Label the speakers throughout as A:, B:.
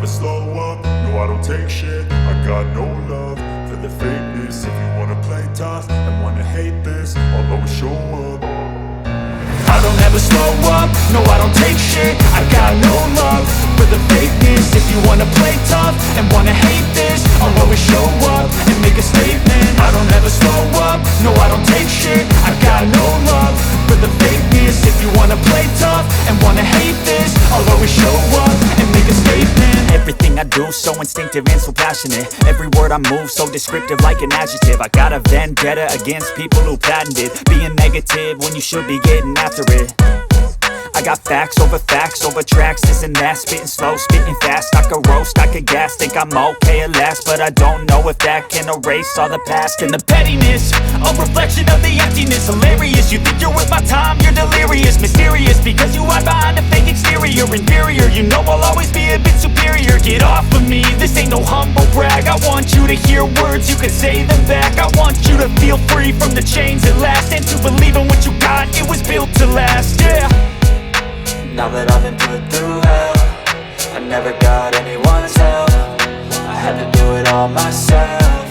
A: slow up, no I don't take shit. I got no love for the fakeness. If you wanna play tough and wanna hate this, I'll always show up. I don't ever slow up, no I don't take shit. I got no love for the fakeness. If you wanna play tough and wanna hate this, I'll always show up and make a statement. I don't ever slow up, no I don't take shit. I got no love for the fakeness. If you wanna play tough and wanna hate this, I'll always show up and make a statement.
B: Everything I do so instinctive and so passionate. Every word I move so descriptive like an adjective. I got a vendetta against people who patented being negative when you should be getting after it. I got facts over tracks, this and that. Spitting slow, spitting fast, I could roast, I could gas. Think I'm okay at last, but I don't know if that can erase all the past. And the pettiness, a reflection of the emptiness. Hilarious, you think you're worth my time, you're delirious. Mysterious, because you hide behind a fake exterior. Inferior, you know I'll always be a bit superior. Get off of me, this ain't no humble brag. I want you to hear words, you can say them back. I want you to feel free from the chains at last, and to believe in what you got, it was built to last, yeah.
C: Now that I've been put through hell, I never got anyone's help. I had to do it all myself.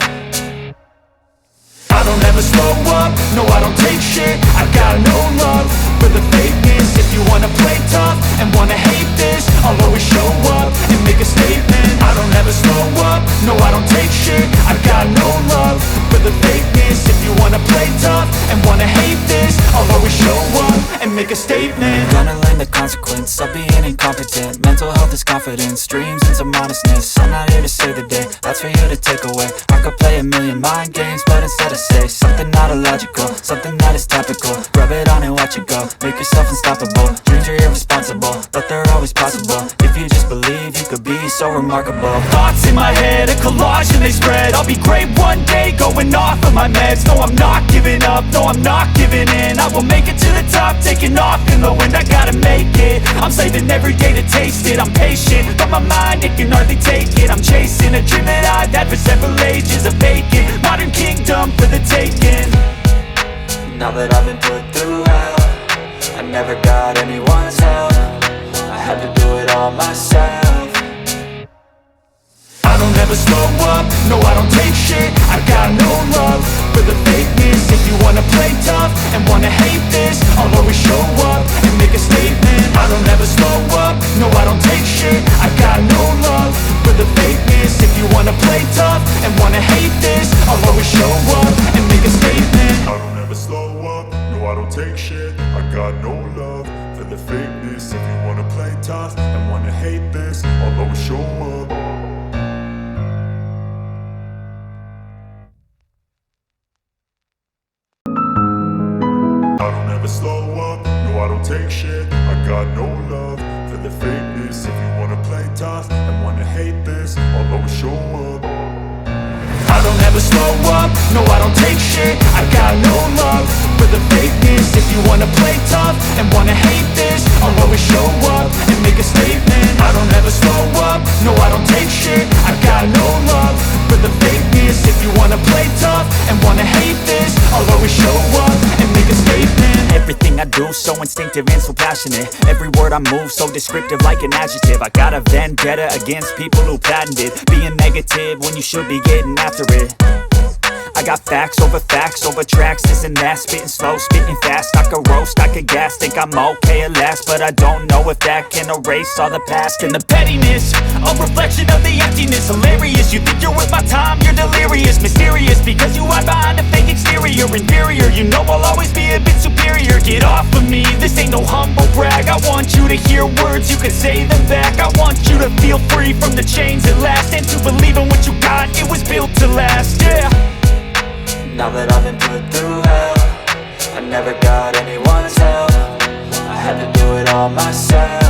A: I don't ever slow up, no I don't take shit. I got no love for the fakeness. If you wanna play tough and wanna hate this, I'll always show up and make a statement. I don't ever slow up, no I don't take shit. I got no love for the fakeness. If you wanna play tough and wanna hate this, I'll always show up and make a statement.
C: Gonna learn the consequence of being incompetent. Mental health is confidence, dreams and some honestness. I'm not here to save the day, that's for you to take away. I could play a million mind games, but instead I say something not illogical, something that is topical. Rub it on and watch it go, make yourself unstoppable. Dreams are irresponsible, but they're always possible. If you just believe, you could be so remarkable.
B: Thoughts in my head, a collage and they spread. I'll be great one day, going off of my meds. No, I'm not giving up, no, I'm not giving in. I will make it to the top, taking off in the wind. I gotta make it, I'm saving every day to taste it. I'm patient, but my mind, it can hardly take it. I'm chasing a dream that I've had for several ages. A vacant, modern kingdom for the taking.
C: Now that I've been put through hell, I never got anyone's help. I had to do it all myself.
A: I don't ever slow up, no I don't take shit. I got no love for the fakeness. If you wanna play tough and wanna hate this, I'll always show up and make a statement. I don't ever slow up, no I don't take shit. I got no love for the fakeness. If you wanna play tough and wanna hate this, I'll always show up and make a statement. I don't ever slow up, no I don't take shit. I got no love for the fakeness. If you wanna play tough and wanna hate this, I'll always show up. I don't ever slow up, no I don't take shit. I got no love for the fakeness. If you wanna play tough and wanna hate this, I'll always show up. I don't ever slow up, no I don't take shit. I got no love for the fakeness. If you wanna play tough and wanna hate this, I'll always show up and make a statement. I don't ever slow up, no I don't take shit. I got no love for the fakeness. If you wanna play tough and wanna hate this, I'll always show up and make a statement.
B: Everything I do so instinctive and so passionate. Every word I move so descriptive like an adjective. I got a vendetta against people who patented being negative when you should be getting after it. I got facts over tracks, this and that. Spitting slow, spitting fast, I could roast, I could gas. Think I'm okay at last, but I don't know if that can erase all the past. And the pettiness, a reflection of the emptiness. Hilarious, you think you're worth my time, you're delirious. Mysterious, because you hide behind a fake exterior. Inferior, you know I'll always be a bit superior. Get off of me, this ain't no humble brag. I want you to hear words, you can say them back. I want you to feel free from the chains at last, and to believe in what you got, it was built to last, yeah.
C: Now that I've been put through hell, I never got anyone's help. I had to do it all myself.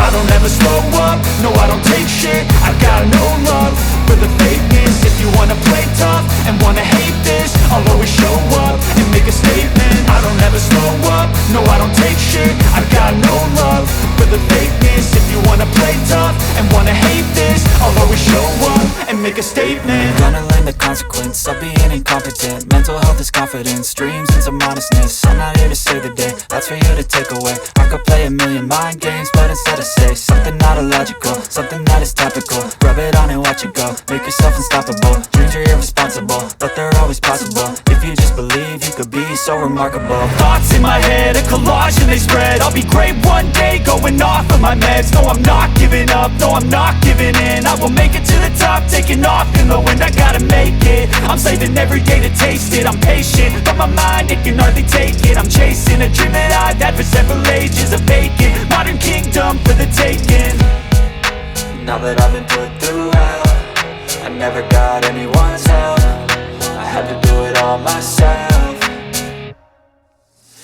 A: I don't ever slow up, no I don't take shit. I got no love for the fakeness. If you wanna play tough and wanna hate this, I'll always show up and make a statement. I don't ever slow up, no I don't take shit. I got no love for the fakeness. If you wanna play tough and wanna hate this, I'll always show up
B: and make a statement.
C: Gonna learn the consequence of being incompetent. Mental health is confidence, dreams and some honestness. I'm not here to save the day, that's for you to take away. I could play a million mind games, but instead I say something not illogical, something that is topical. Rub it on and watch it go, make yourself unstoppable. Dreams are irresponsible, but they're always possible. If you just believe, you could be so remarkable.
B: Thoughts in my head, a collage and they spread. I'll be great one day, going off of my meds. No, I'm not giving up, no, I'm not giving in. I will make it to the top, taking off in the wind. I gotta make it, I'm saving every day to taste it. I'm patient, but my mind, it can hardly take it. I'm chasing a dream that I've had for several ages. A vacant, modern kingdom for the taking.
C: Now that I've been put through hell, I never got anyone's help. I had to do it all myself.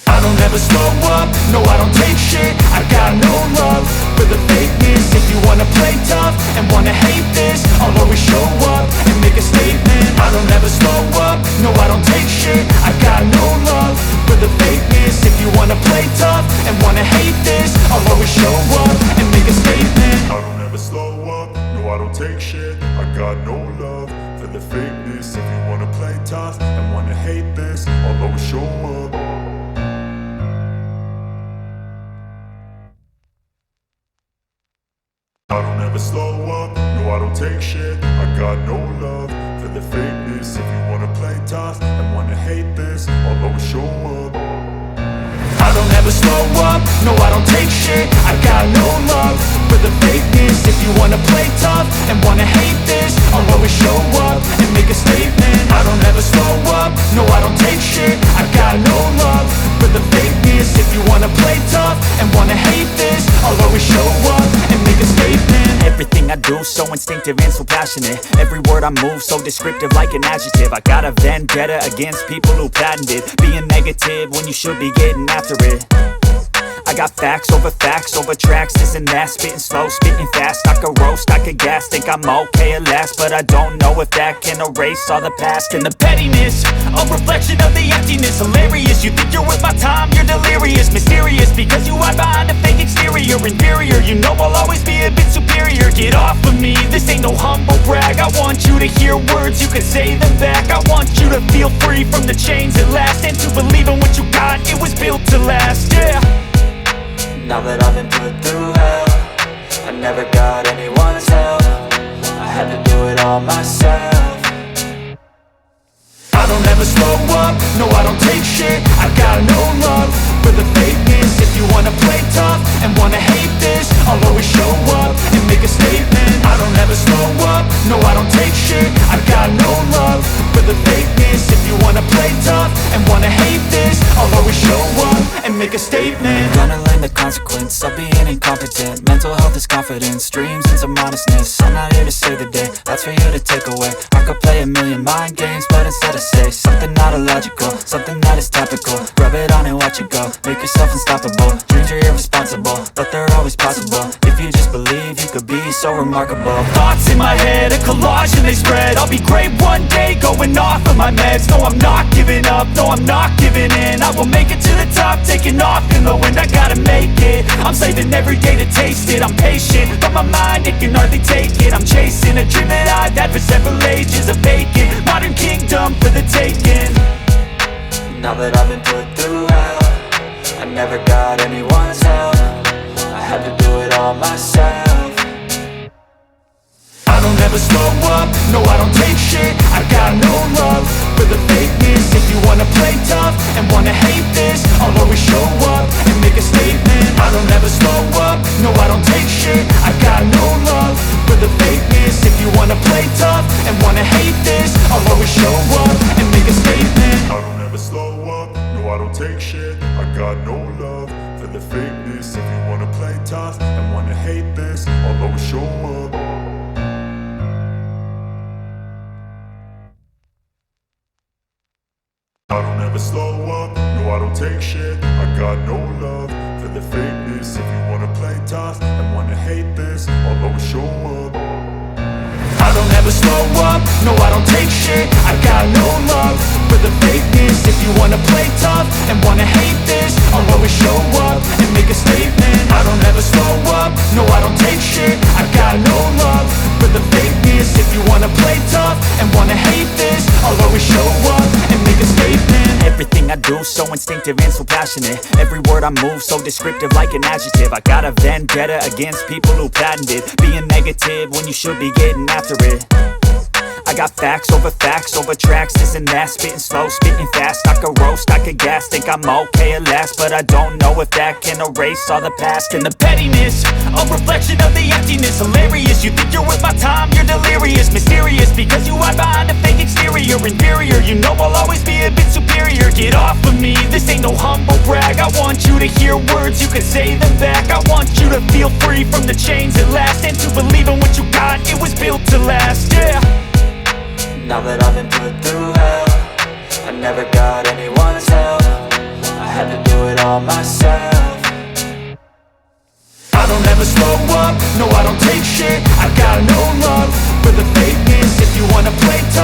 B: I don't ever slow up, no I don't take shit. I got no love for the fakeness. If you wanna play tough and wanna hate this, I'll always show up and make a statement. I don't ever slow up, no I don't take shit. I got no love for the fakeness. If you wanna play tough and wanna hate this, I'll always show up and make a statement.
A: I don't ever slow up, no I don't take shit. I got no love for the fakeness. If you wanna play tough and wanna hate this, I'll always show up. I don't ever slow up, no I don't take shit. I got no love for the fakeness. If you wanna play tough and wanna hate this, I'll always show up.
B: I don't ever slow up, no I don't take shit. I got no love for the fakeness. If you wanna play tough and wanna hate this, I'll always show up and make a statement. I don't ever slow up, no I don't take shit. I got no love for the fakeness. If you wanna play tough and wanna hate this, I'll always show up and make a statement. Everything I do so instinctive and so passionate. Every word I move so descriptive like an adjective. I got a vendetta against people who patented being negative when you should be getting after it. I got facts over tracks, this and that. Spitting slow, spitting fast. I could roast, I could gas. Think I'm okay at last, but I don't know if that can erase all the past. And the pettiness, a reflection of the emptiness. Hilarious, you think you're worth my time, you're delirious. Mysterious, because you hide behind a fake exterior. Inferior, you know I'll always be a bit superior. Get off of me, this ain't no humble brag. I want you to hear words, you can say them back. I want you to feel free from the chains at last, and to believe in what you got, it was built to last, yeah.
C: Now that I've been put through hell, I never got anyone's help. I had to do it all myself.
B: I don't ever slow up, no I don't take shit. I got no love for the fakeness. If you wanna play tough and wanna hate this, I'll always show up and make a statement. I don't ever slow up, no I don't take shit. I got no love for the fakeness. If you wanna play tough and wanna hate this, I'll always show up and make a statement.
C: Gonna learn the consequence of being incompetent. Mental health is confidence, dreams and some honestness. I'm not here to save the day, that's for you to take away. I could play a million mind games, but instead I say something not illogical, something that is topical. Rub it on and watch it go, make yourself unstoppable. Dreams are irresponsible, but they're always possible. If you just believe, you could be so remarkable.
B: Thoughts in my head, a collage and they spread. I'll be great one day, going off of my meds. No, I'm not giving up, no, I'm not giving in. I will make it to the top, taking off in the wind. I gotta make it, I'm saving every day to taste it. I'm patient, but my mind, it can hardly take it. I'm chasing a dream that I've had for several ages. A vacant, modern kingdom for the taking.
C: Now that I've been put through hell, I never got anyone's help. I had to do it all myself.
B: I don't ever slow up, no I don't take shit. I got no love for the fakeness. If you wanna play tough and wanna hate this, I'll always show up and make a statement. I don't ever slow up, no I don't take shit. I got no love for the fakeness. If you wanna play tough and wanna hate this, I'll always show up and make a statement.
A: I don't ever slow up, no I don't take shit. I got no love for the fakeness. If you wanna play tough and wanna hate this, I'll always show up. I don't ever slow up, no I don't take shit. I got no love for the fakeness. If you wanna play tough and wanna hate this, I'll always show up.
B: I don't ever slow up, no I don't take shit. I got no love for the fakeness. If you wanna play tough and wanna hate this, I'll always show up and make a statement. I don't ever slow up, no I don't take shit. I got no love for the fakeness. If you wanna wanna play tough and wanna hate this, I'll always show up and make a statement. Everything I do so instinctive and so passionate. Every word I move so descriptive like an adjective. I got a vendetta against people who patented being negative when you should be getting after it. I got facts over tracks, this and that. Spitting slow, spitting fast, I could roast, I could gas. Think I'm okay at last, but I don't know if that can erase all the past. And the pettiness, a reflection of the emptiness. Hilarious, you think you're worth my time, you're delirious. Mysterious, because you hide behind a fake exterior. Inferior, you know I'll always be a bit superior. Get off of me, this ain't no humble brag. I want you to hear words, you can say them back. I want you to feel free from the chains at last, and to believe in what you got, it was built to last, yeah.
C: Now that I've been put through hell, I never got anyone's help. I had to do it all myself.
B: I don't ever slow up, no I don't take shit. I got no love for the fakeness. If you wanna play tough,